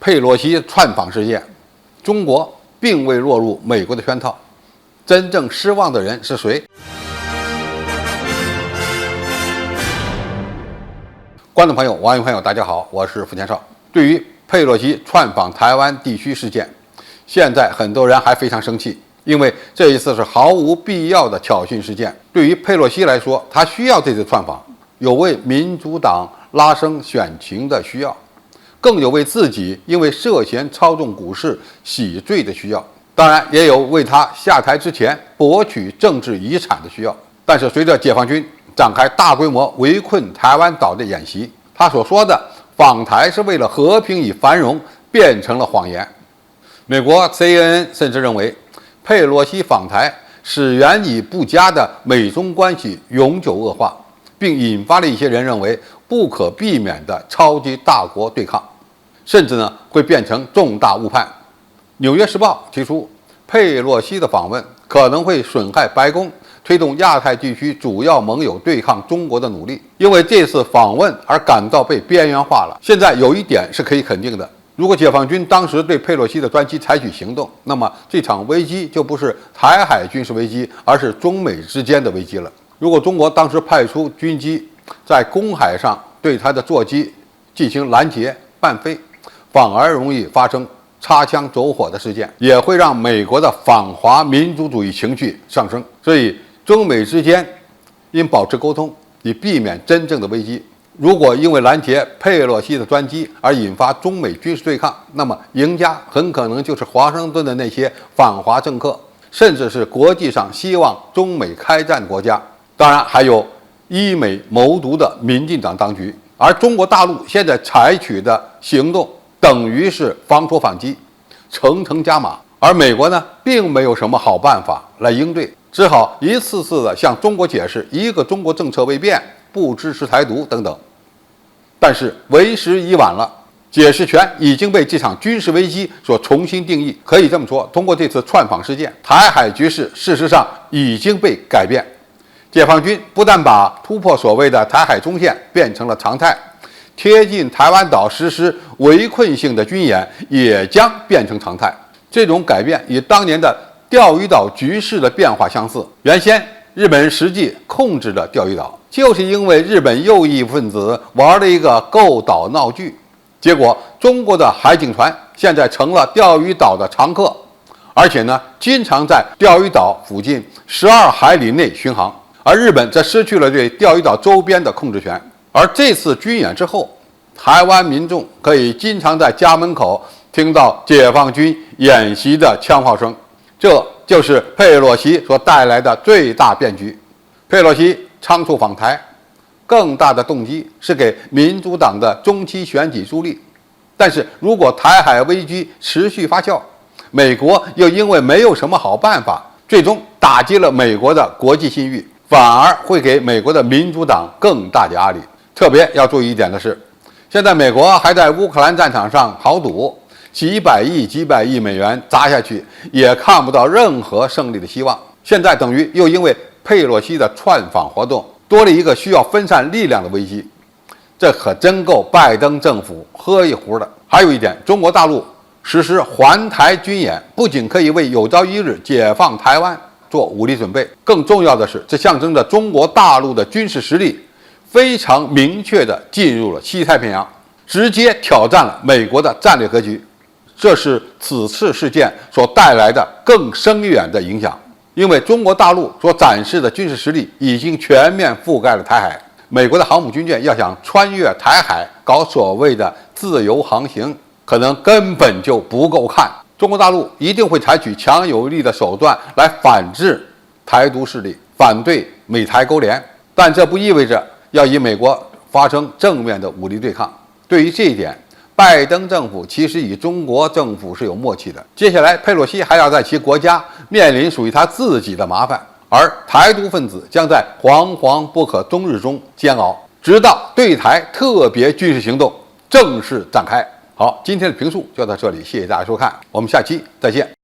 佩洛西窜访事件，中国并未落入美国的圈套，真正失望的人是谁？观众朋友、网友朋友，大家好，我是付天少。对于佩洛西窜访台湾地区事件，现在很多人还非常生气，因为这一次是毫无必要的挑衅事件。对于佩洛西来说，他需要这次窜访，有为民主党拉升选情的需要，更有为自己因为涉嫌操纵股市洗罪的需要，当然也有为他下台之前博取政治遗产的需要。但是随着解放军展开大规模围困台湾岛的演习，他所说的访台是为了和平与繁荣变成了谎言。美国 CNN 甚至认为，佩洛西访台使原已不佳的美中关系永久恶化，并引发了一些人认为不可避免的超级大国对抗，甚至会变成重大误判。《纽约时报》提出，佩洛西的访问可能会损害白宫推动亚太地区主要盟友对抗中国的努力，因为这次访问而感到被边缘化了。现在有一点是可以肯定的，如果解放军当时对佩洛西的专机采取行动，那么这场危机就不是台海军事危机，而是中美之间的危机了。如果中国当时派出军机在公海上对他的座机进行拦截伴飞，反而容易发生擦枪走火的事件，也会让美国的反华民族主义情绪上升。所以中美之间应保持沟通，以避免真正的危机。如果因为拦截佩洛西的专机而引发中美军事对抗，那么赢家很可能就是华盛顿的那些反华政客，甚至是国际上希望中美开战的国家，当然还有依美谋独的民进党当局。而中国大陆现在采取的行动等于是防守反击，层层加码，而美国并没有什么好办法来应对，只好一次次的向中国解释一个中国政策未变，不支持台独等等。但是为时已晚了，解释权已经被这场军事危机所重新定义。可以这么说，通过这次窜访事件，台海局势事实上已经被改变。解放军不但把突破所谓的台海中线变成了常态，贴近台湾岛实施围困性的军演也将变成常态。这种改变与当年的钓鱼岛局势的变化相似。原先日本人实际控制着钓鱼岛，就是因为日本右翼分子玩了一个构岛闹剧，结果中国的海警船现在成了钓鱼岛的常客，而且经常在钓鱼岛附近12海里内巡航，而日本则失去了对钓鱼岛周边的控制权。而这次军演之后，台湾民众可以经常在家门口听到解放军演习的枪炮声，这就是佩洛西所带来的最大变局。佩洛西仓促访台，更大的动机是给民主党的中期选举助力。但是如果台海危机持续发酵，美国又因为没有什么好办法，最终打击了美国的国际信誉，反而会给美国的民主党更大的压力。特别要注意一点的是，现在美国还在乌克兰战场上豪赌，几百亿美元砸下去，也看不到任何胜利的希望。现在等于又因为佩洛西的窜访活动，多了一个需要分散力量的危机，这可真够拜登政府喝一壶的。还有一点，中国大陆实施环台军演，不仅可以为有朝一日解放台湾做武力准备，更重要的是，这象征着中国大陆的军事实力非常明确地进入了西太平洋，直接挑战了美国的战略格局。这是此次事件所带来的更深远的影响，因为中国大陆所展示的军事实力已经全面覆盖了台海。美国的航母军舰要想穿越台海搞所谓的自由航行，可能根本就不够看。中国大陆一定会采取强有力的手段来反制台独势力，反对美台勾连，但这不意味着要与美国发生正面的武力对抗。对于这一点，拜登政府其实与中国政府是有默契的。接下来佩洛西还要在其国家面临属于他自己的麻烦，而台独分子将在惶惶不可终日中煎熬，直到对台特别军事行动正式展开。好，今天的评述就到这里，谢谢大家收看，我们下期再见。